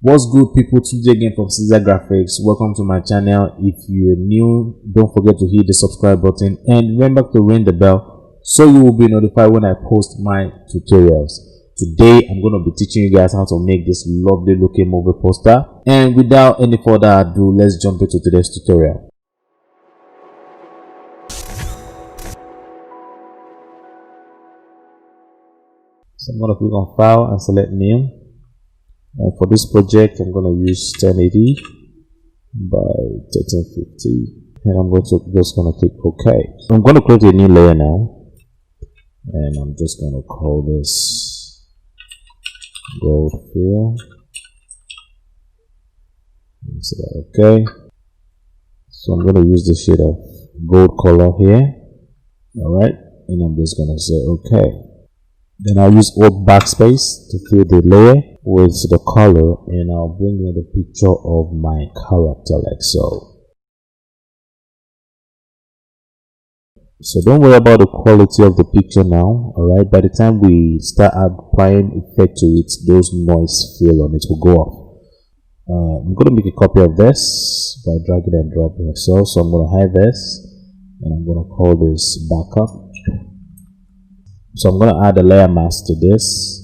What's good, people? Today again from Caesar Graphics. Welcome to my channel. If you're new, don't forget to hit the subscribe button and remember to ring the bell so you will be notified when I post my tutorials. Today I'm going to be teaching you guys how to make this lovely looking movie poster, and without any further ado, let's jump into today's tutorial. So I'm going to click on File and select New. And for this project, I'm going to use 1080 by 1350, and I'm just going to click OK. I'm going to create a new layer now, and I'm just going to call this gold fill. Select OK. So I'm going to use the shade of gold color here. All right, and I'm just going to say OK. Then I'll use Alt Backspace to fill the layer with the color, and I'll bring in the picture of my character like so. So don't worry about the quality of the picture now. Alright, by the time we start applying effect to it, those noise fill on it will go off. I'm going to make a copy of this by dragging and dropping like so. So I'm going to hide this, and I'm going to call this backup. So I'm going to add a layer mask to this,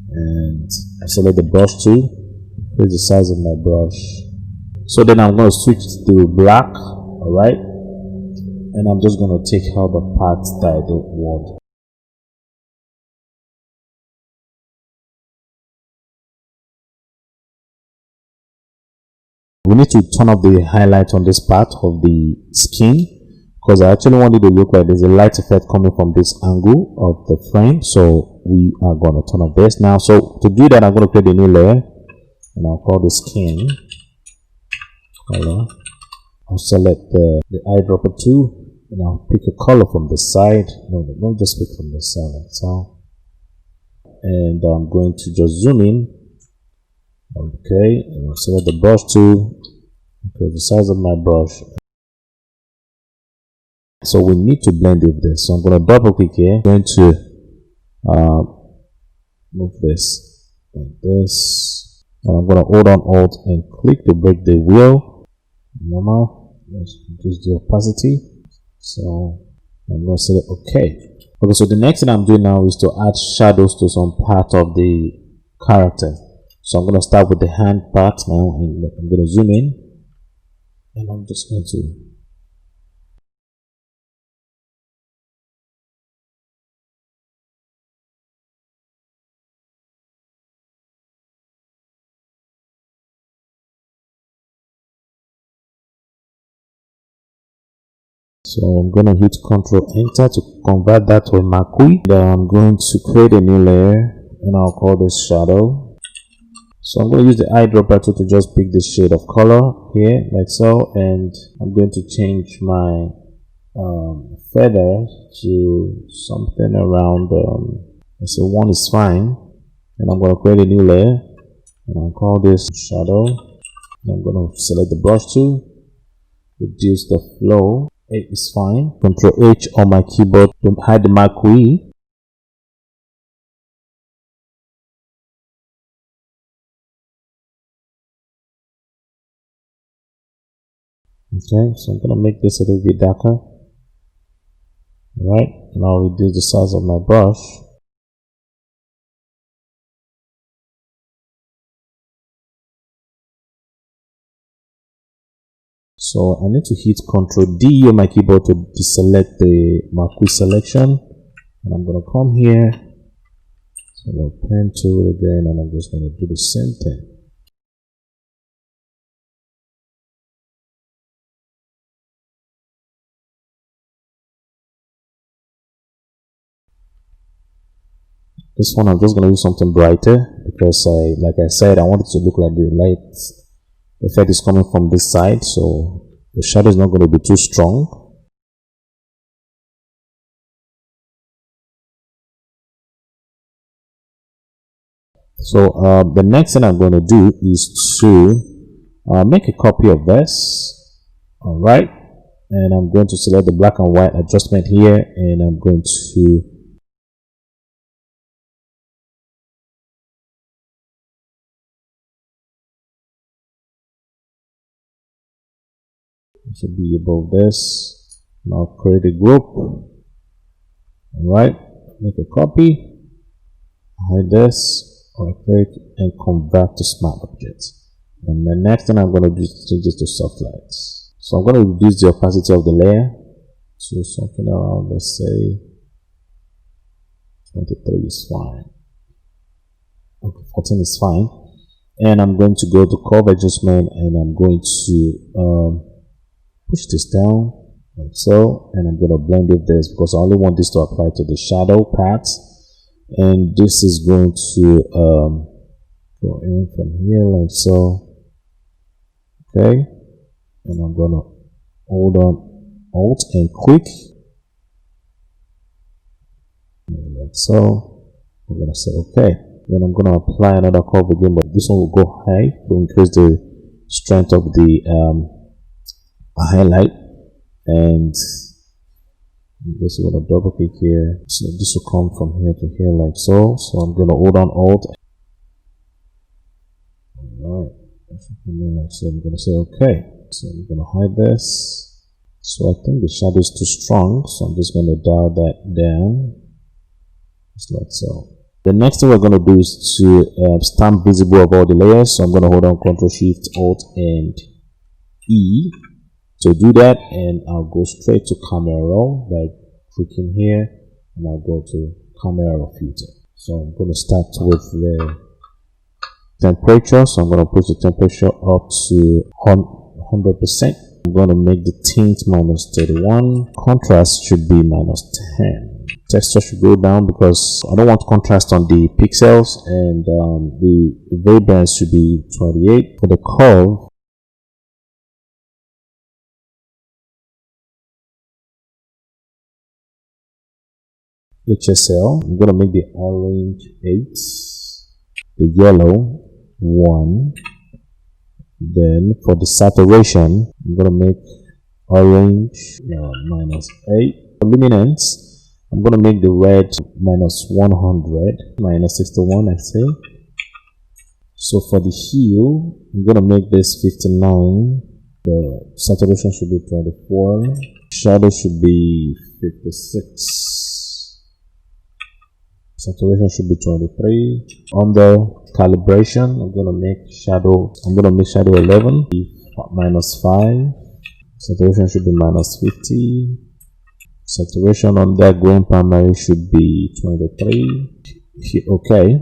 and I select the brush tool, increase the size of my brush. So then I'm going to switch to black, alright, and I'm just going to take out the parts that I don't want. We need to turn off the highlight on this part of the skin, because I actually want it to look like there's a light effect coming from this angle of the frame. So we are going to turn off this now. So to do that, I'm going to create a new layer, and I'll call the skin color. I'll select the eyedropper tool, and I'll pick a color from the side. No, don't just pick from the side like so. And I'm going to just zoom in. Okay, and I'll select the brush tool, increase the size of my brush. So we need to blend with this. So I'm going to double click here. I'm going to move this like this, and I'm going to hold on Alt and click to break the wheel. Normal. Let's reduce the opacity. So I'm going to select OK. Okay, so the next thing I'm doing now is to add shadows to some part of the character. So I'm going to start with the hand part now, and I'm going to zoom in, and I'm just going to So I'm going to hit Ctrl Enter to convert that to a marquee. Then I'm going to create a new layer, and I'll call this shadow. So I'm going to use the eyedropper tool to just pick this shade of color here like so, and I'm going to change my feather to something around let's say 1 is fine, and I'm going to create a new layer, and I'll call this shadow. I'm going to select the brush tool, reduce the flow. 8 is fine. Ctrl H on my keyboard to hide the marquee. Okay, so I'm gonna make this a little bit darker. Alright, and I'll reduce the size of my brush. So I need to hit Ctrl D on my keyboard to deselect the marquee selection, and I'm going to come here, select pen tool again, and I'm just going to do the same thing. This one I'm just going to use something brighter, because like I said, I want it to look like the light effect is coming from this side, so the shadow is not going to be too strong. So the next thing I'm going to do is to make a copy of this. All right, and I'm going to select the black and white adjustment here, and I'm going to It should be above this. Now create a group. Alright, make a copy, hide this, right click, and convert to smart objects. And the next thing I'm going to do is change this to soft lights. So I'm going to reduce the opacity of the layer to something around, let's say 23 is fine. Okay, 14 is fine. And I'm going to go to curve adjustment, and I'm going to push this down like so, and I'm going to blend it this because I only want this to apply to the shadow part, and this is going to go in from here like so. Okay, and I'm going to hold on Alt and click like so. I'm going to say okay. Then I'm going to apply another curve again, but this one will go high to increase the strength of the highlight. And just going to double click here, so this will come from here to here like so. So I'm going to hold on Alt. Alright, like so. I'm going to say okay. So I'm going to hide this. So I think the shadow is too strong, so I'm just going to dial that down, just like so. The next thing we're going to do is to stamp visible of all the layers. So I'm going to hold on Ctrl Shift Alt and E to do that, and I'll go straight to camera raw by clicking here, and I'll go to camera raw filter. So I'm going to start with the temperature. So I'm going to push the temperature up to 100%. I'm going to make the tint minus 31. Contrast should be minus 10. Texture should go down because I don't want contrast on the pixels, and the vibrance should be 28. For the curve, HSL, I'm going to make the orange 8, the yellow 1. Then for the saturation, I'm going to make orange minus 8. For luminance, I'm going to make the red minus 100, minus 61, I say. So for the hue, I'm going to make this 59. The saturation should be 24. Shadow should be 56. Saturation should be 23. Under calibration, I'm going to make shadow 11, minus 5. Saturation should be minus 50. Saturation on that green primary should be 23. Okay,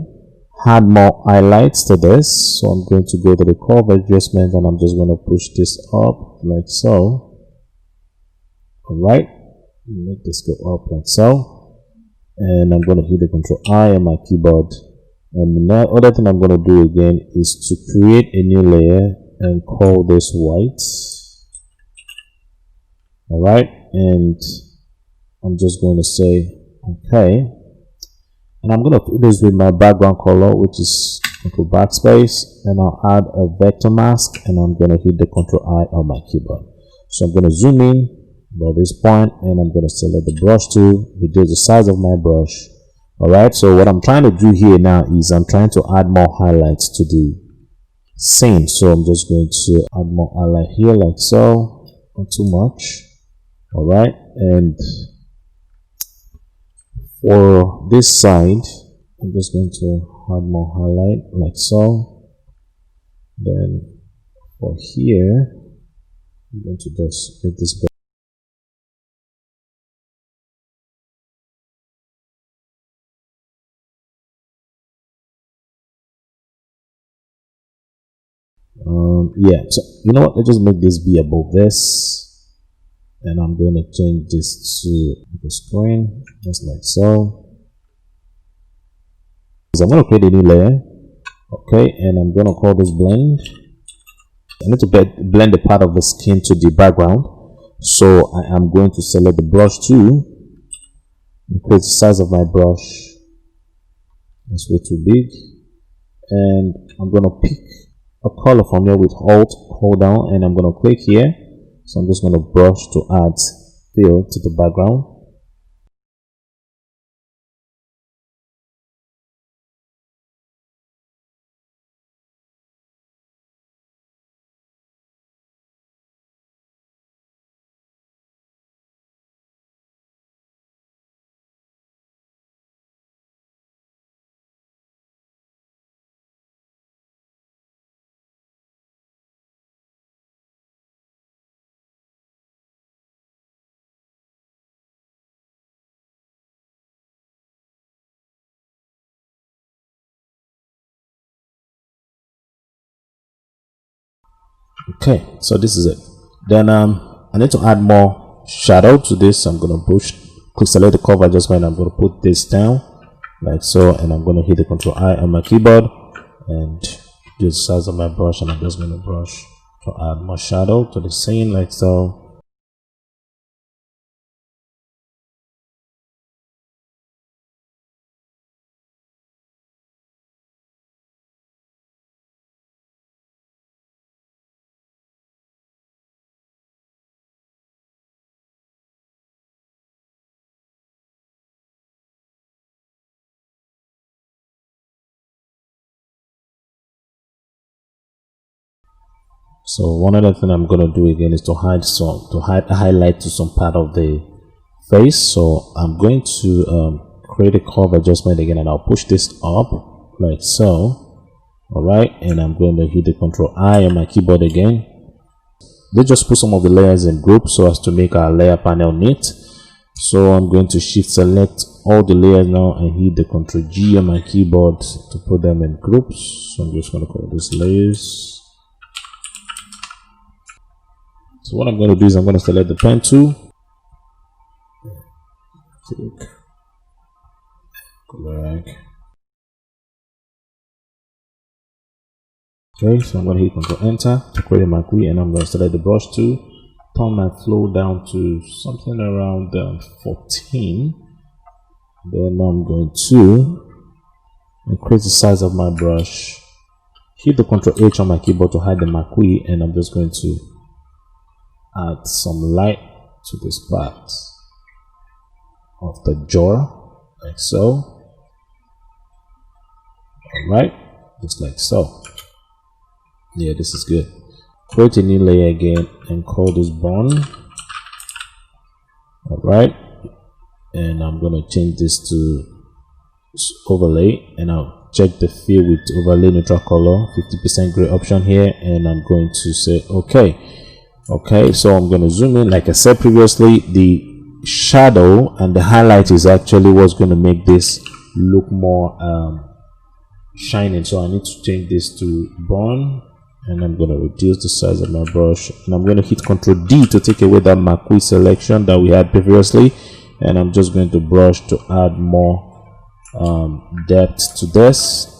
add more highlights to this. So I'm going to go to the curve adjustment, and I'm just going to push this up like so. Alright, make this go up like so, and I'm going to hit the Control I on my keyboard. And the other thing I'm going to do again is to create a new layer and call this white. Alright, and I'm just going to say okay, and I'm going to put this with my background color, which is Control Backspace, and I'll add a vector mask, and I'm going to hit the Control I on my keyboard. So I'm going to zoom in about this point, and I'm going to select the brush tool, reduce the size of my brush. Alright, so what I'm trying to do here now is I'm trying to add more highlights to the scene. So I'm just going to add more highlight here like so, not too much. Alright, and for this side, I'm just going to add more highlight like so. Then for here, I'm going to just make this better. Yeah, so you know what, let's just make this be above this, and I'm going to change this to the screen just like so. So I'm going to create a new layer, okay, and I'm going to call this blend. I need to blend the part of the skin to the background, so I am going to select the brush tool, increase the size of my brush. It's way too big, and I'm going to pick a color from here with Alt, hold down, and I'm going to click here. So I'm just going to brush to add fill to the background. Okay, so this is it. Then I need to add more shadow to this. I'm gonna quick select the curve adjustment. I'm gonna put this down like so, and I'm gonna hit the Control I on my keyboard and do the size of my brush, and I'm just gonna brush to add more shadow to the scene like so. So one other thing I'm gonna do again is to hide highlight to some part of the face. So I'm going to create a curve adjustment again, and I'll push this up like so. All right, and I'm going to hit the Control I on my keyboard again. They just put some of the layers in groups so as to make our layer panel neat. So I'm going to shift select all the layers now and hit the Control G on my keyboard to put them in groups. So I'm just going to call this layers. So what I'm going to do is I'm going to select the pen tool, click, drag. Okay, so I'm going to hit Control Enter to create a McQueen, and I'm going to select the brush tool, turn my flow down to something around 14. Then I'm going to increase the size of my brush, hit the Control H on my keyboard to hide the McQueen, and I'm just going to add some light to this part of the jaw like so. Alright, just like so. Yeah, this is good. Create a new layer again and call this bone. Alright, and I'm gonna change this to overlay, and I'll check the fill with overlay neutral color 50% gray option here, and I'm going to say okay. So I'm going to zoom in. Like I said previously, the shadow and the highlight is actually what's going to make this look more shining. So I need to change this to burn, and I'm going to reduce the size of my brush, and I'm going to hit Ctrl D to take away that McQueen selection that we had previously, and I'm just going to brush to add more depth to this.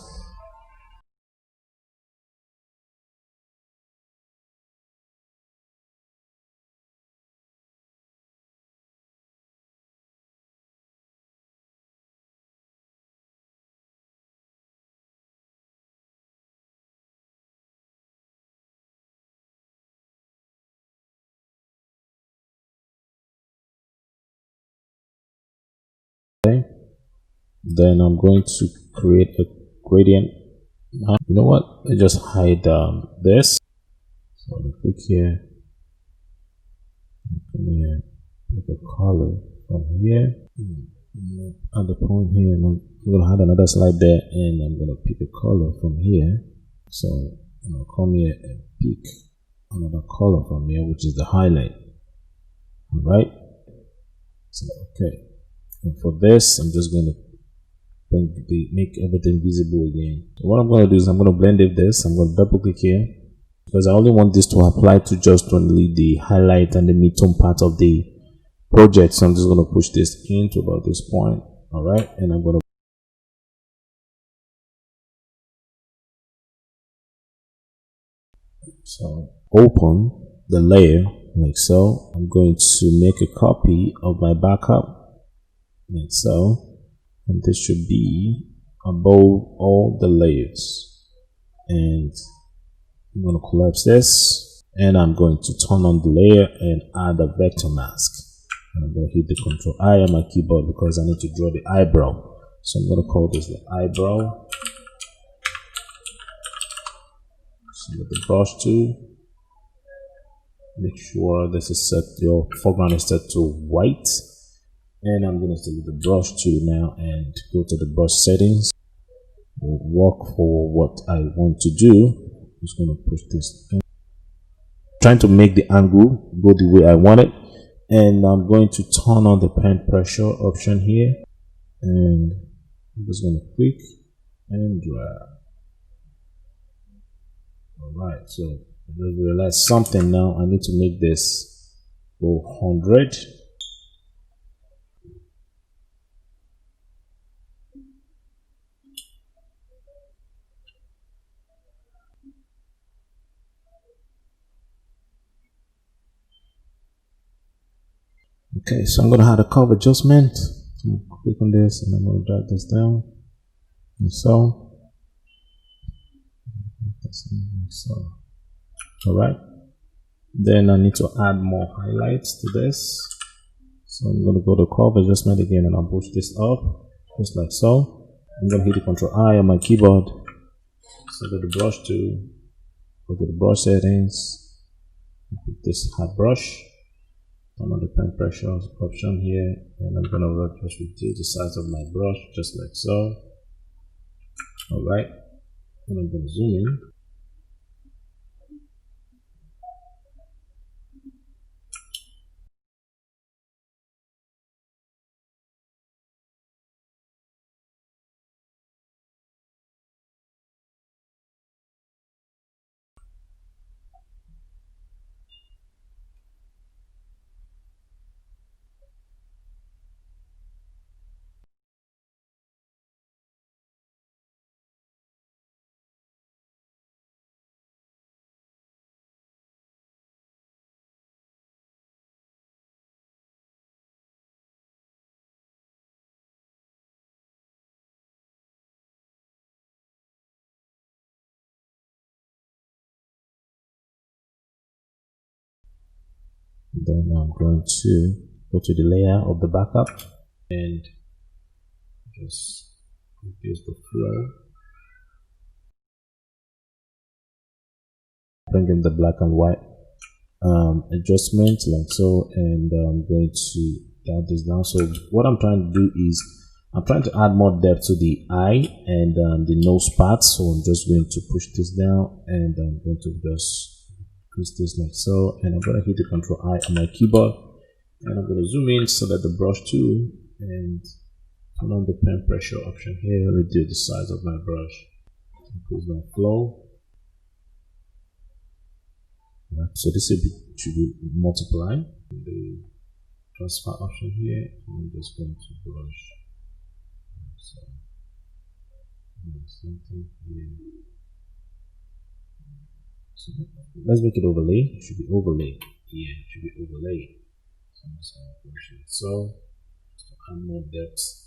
Okay, then I'm going to create a gradient. You know what, let's just hide this. So I'm going to click here, come here, pick a color from here, at the point here, and I'm going to add another slide there, and I'm going to pick a color from here. So I'll come here and pick another color from here, which is the highlight. All right, so okay, and for this I'm just going to make everything visible again. So what I'm going to do is I'm going to blend this. I'm going to double click here because I only want this to apply to just only the highlight and the midtone part of the project. So I'm just going to push this into about this point. All right, and I'm going to open the layer like so. I'm going to make a copy of my backup like so, and this should be above all the layers, and I'm going to collapse this, and I'm going to turn on the layer and add a vector mask, and I'm going to hit the Control I on my keyboard because I need to draw the eyebrow. So I'm going to call this the eyebrow. Select the brush tool, make sure this is set, your foreground is set to white, and I'm going to select the brush tool now and go to the brush settings. We'll work for what I want to do. I'm just going to push this in, trying to make the angle go the way I want it, and I'm going to turn on the pen pressure option here, and I'm just going to click and drag. Alright, so I just realized something now. I need to make this go 100. Okay, so I'm going to have a curve adjustment. Click on this and I'm going to drag this down. And so. Alright. Then I need to add more highlights to this. So I'm going to go to curve adjustment again and I'll push this up. Just like so. I'm going to hit the Ctrl I on my keyboard. So go to brush tool. Go to the brush settings. Pick this hard brush. Turn on the pen pressure option here, and I'm gonna just reduce the size of my brush just like so. Alright, and I'm gonna zoom in. Then I'm going to go to the layer of the backup and just reduce the flow. Bring in the black and white adjustment like so, and I'm going to dial this down. So what I'm trying to do is I'm trying to add more depth to the eye and the nose part. So I'm just going to push this down and I'm going to just increase this like so, and I'm going to hit the Ctrl I on my keyboard and I'm going to zoom in so that the brush tool and turn on the pen pressure option here, reduce the size of my brush, increase my flow. Right, so this should be multiply the transfer option here. I'm just going to brush. So something here. So let's make it overlay. It should be overlay. Yeah, it should be overlay. So I'm just going to brush it. So just to add more depth.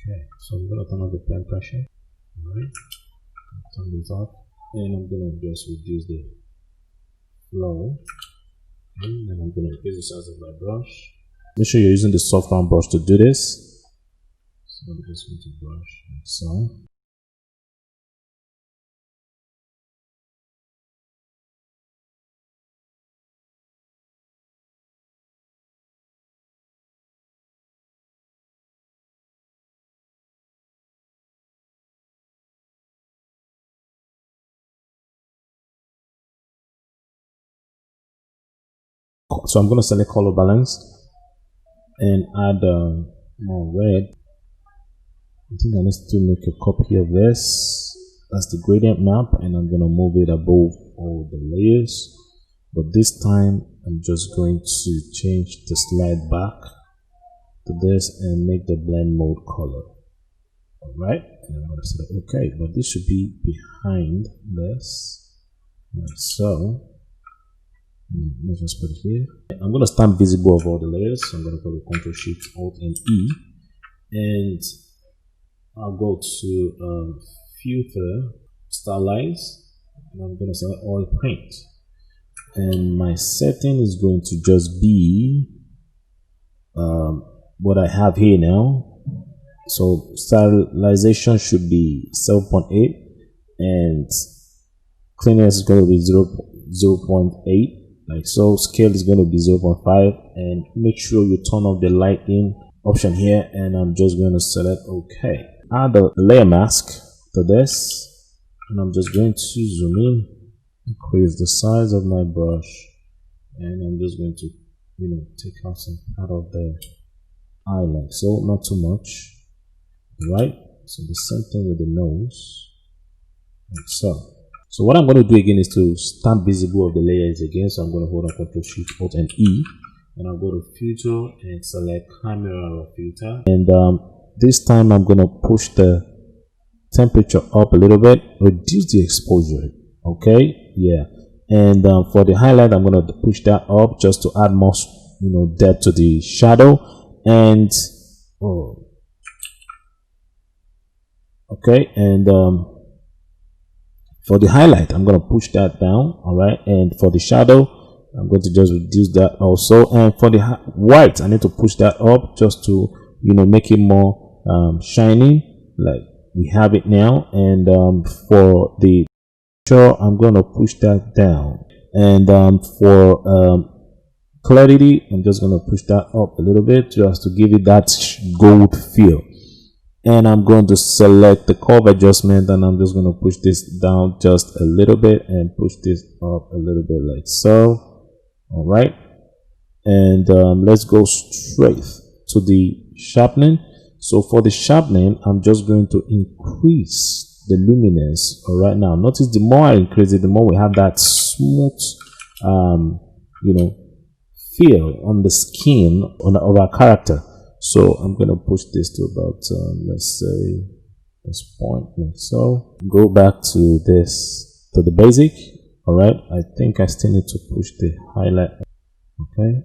Okay, so I'm going to turn on the pen pressure. Alright, turn this off, and I'm going to just reduce the flow. And then I'm going to increase the size of my brush. Make sure you're using the soft round brush to do this. So I'm just going to brush like so. So I'm going to select color balance and add more red. I think I need to make a copy of this. That's the gradient map, and I'm going to move it above all the layers. But this time I'm just going to change the slide back to this and make the blend mode color. Alright, and I'm going to say okay, but this should be behind this like so. Let's just put it here. I'm going to stamp visible of all the layers. So I'm going to go to Ctrl Shift Alt and E, and I'll go to filter stylize, and I'm going to select oil paint, and my setting is going to just be what I have here now. So stylization should be 7.8 and clearness is going to be 0.8. like so. Scale is going to be 0.5, and make sure you turn off the lighting option here, and I'm just going to select OK. Add the layer mask to this, and I'm just going to zoom in, increase the size of my brush, and I'm just going to take out some part of the eye, like so, not too much, right? So the same thing with the nose, like so. So what I'm going to do again is to stamp visible of the layers again. So I'm going to hold on Ctrl Shift Alt and E, and I'll go to filter and select camera filter, and this time I'm going to push the temperature up a little bit, reduce the exposure. Okay, yeah. And for the highlight, I'm going to push that up just to add more depth to the shadow. And okay, and for the highlight, I'm going to push that down. All right, and for the shadow, I'm going to just reduce that also. And for the white, I need to push that up just to make it more shiny, like we have it now. And for the I'm going to push that down, and for clarity, I'm just going to push that up a little bit just to give it that gold feel. And I'm going to select the curve adjustment, and I'm just going to push this down just a little bit and push this up a little bit, like so. All right, and let's go straight to the sharpening. So for the sharpening, I'm just going to increase the luminance. All right, now notice the more I increase it, the more we have that smooth feel on the skin of our character. So I'm going to push this to about let's say this point, like so. Go back to this, to the basic. All right, I think I still need to push the highlight. Okay,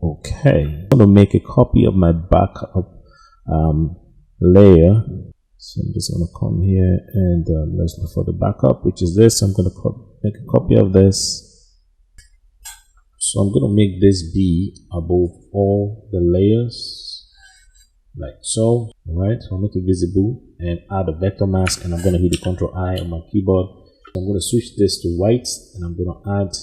okay, I'm going to make a copy of my backup layer. So I'm just going to come here and let's look for the backup, which is this. I'm going to make a copy of this. So I'm going to make this be above all the layers, like so. All right, so I'll make it visible and add a vector mask, and I'm going to hit the Ctrl I on my keyboard. So I'm going to switch this to white, and I'm going to add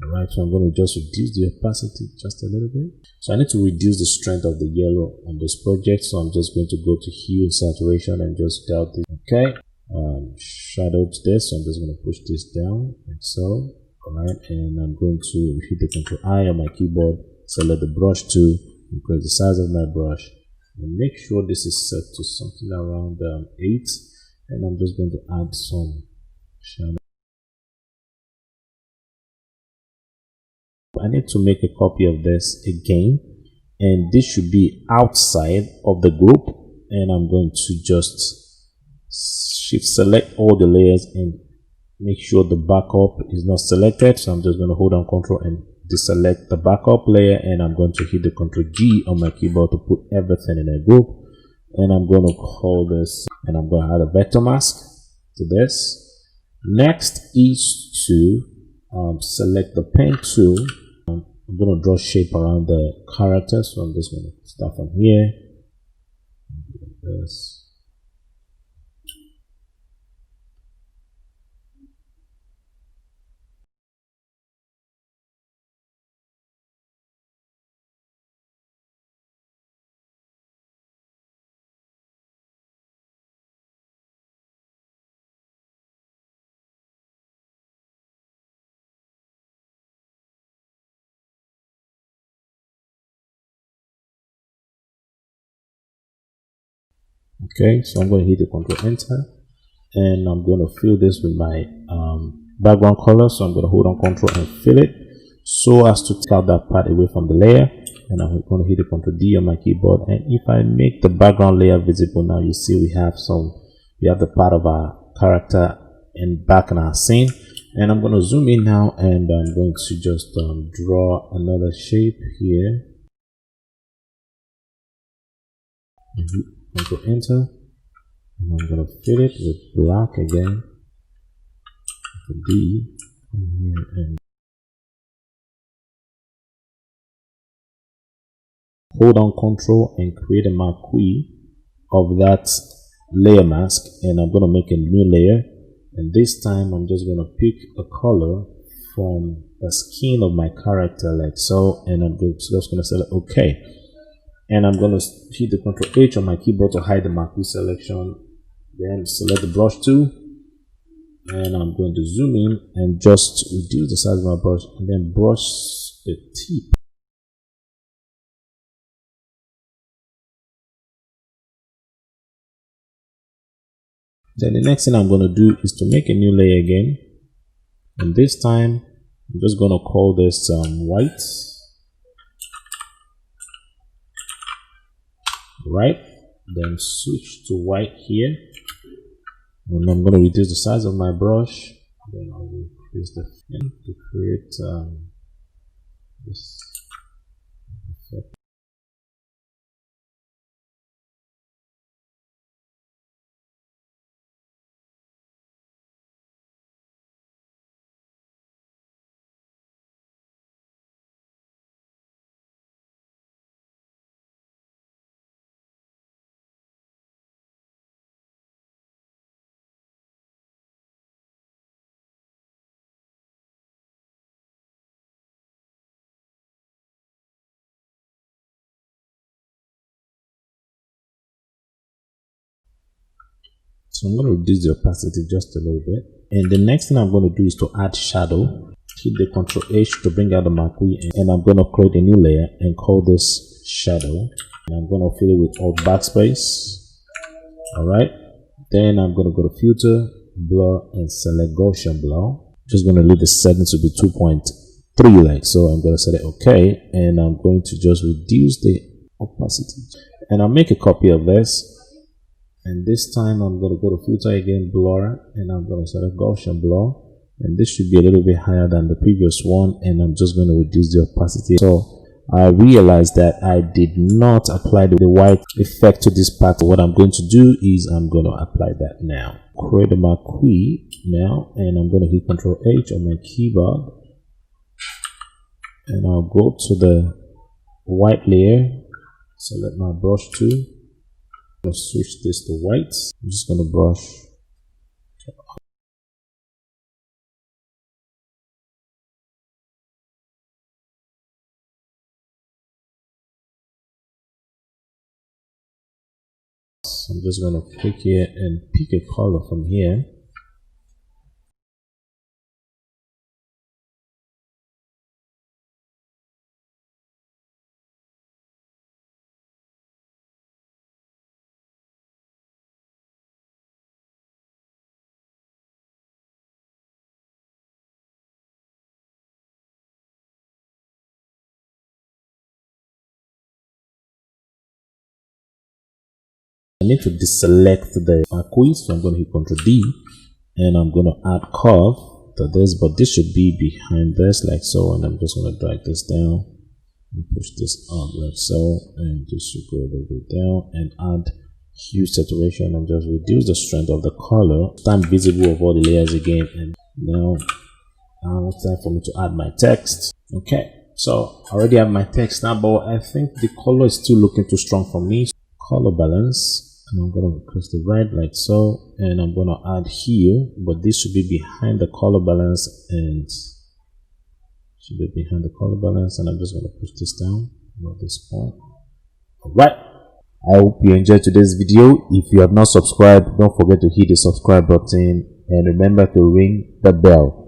Alright, so I'm going to just reduce the opacity just a little bit. So I need to reduce the strength of the yellow on this project. So I'm just going to go to hue and saturation and just doubt this. Okay, shadowed this. So I'm just going to push this down like so. Alright, and I'm going to hit the Ctrl I on my keyboard, select the brush tool, increase the size of my brush, and make sure this is set to something around 8. And I'm just going to add some shadow. I need to make a copy of this again, and this should be outside of the group, and I'm going to just shift select all the layers and make sure the backup is not selected. So I'm just going to hold on Ctrl and deselect the backup layer, and I'm going to hit the Ctrl G on my keyboard to put everything in a group. And I'm going to call this, and I'm going to add a vector mask to this. Next is to select the pen tool. I'm going to draw shape around the character, so I'm just going to start from here. This. Okay, so I'm going to hit the Ctrl Enter, and I'm going to fill this with my background color. So I'm going to hold on Ctrl and fill it so as to take out that part away from the layer. And I'm going to hit the Ctrl D on my keyboard, and if I make the background layer visible, now you see we have the part of our character and back in our scene. And I'm going to zoom in now, and I'm going to just draw another shape here. Ctrl Enter, and I'm going to fill it with black again. Ctrl D, come here and hold on Ctrl and create a marquee of that layer mask, and I'm going to make a new layer. And this time I'm just going to pick a color from the skin of my character like so, and I'm just going to select OK, and I'm going to hit the Ctrl H on my keyboard to hide the marquee selection. Then select the brush tool, and I'm going to zoom in and just reduce the size of my brush, and then brush the tip. Then the next thing I'm going to do is to make a new layer again, and this time I'm just going to call this white, right? Then switch to white here, and I'm going to reduce the size of my brush. Then I will increase the fin to create this effect. So I'm going to reduce the opacity just a little bit. And the next thing I'm going to do is to add shadow. Hit the Ctrl H to bring out the marquee, and I'm going to create a new layer and call this shadow. And I'm going to fill it with Alt Backspace. Alright. Then I'm going to go to Filter, Blur, and select Gaussian Blur. Just going to leave the setting to be 2.3 like so. I'm going to select OK, and I'm going to just reduce the opacity. And I'll make a copy of this. And this time I'm going to go to Filter again, Blur, and I'm going to select Gaussian Blur, and this should be a little bit higher than the previous one, and I'm just going to reduce the opacity. So I realized that I did not apply the white effect to this part. What I'm going to do is I'm going to apply that now. Create a marquee now, and I'm going to hit Ctrl H on my keyboard, and I'll go to the white layer, select my brush tool. I'm going to switch this to white. I'm just going to brush. So I'm just going to click here and pick a color from here. I need to deselect the marquee, so I'm going to hit Ctrl D, and I'm going to add curve to this, but this should be behind this like so, and I'm just going to drag this down and push this up like so, and this should go a little bit down, and add hue saturation and just reduce the strength of the color. Time visible of all the layers again, and now it's time for me to add my text. Okay, so I already have my text now, but I think the color is still looking too strong for me. Color balance. And I'm going to increase the red like so, and I'm going to add hue, but this should be behind the color balance, and should be behind the color balance, and I'm just going to push this down at this point. Alright, I hope you enjoyed today's video. If you have not subscribed, don't forget to hit the subscribe button, and remember to ring the bell.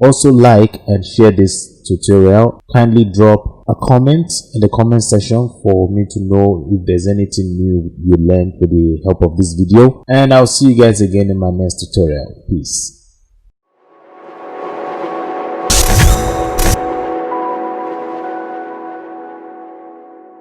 Also, like and share this tutorial. Kindly drop a comment in the comment section for me to know if there's anything new you learned with the help of this video. And I'll see you guys again in my next tutorial. Peace.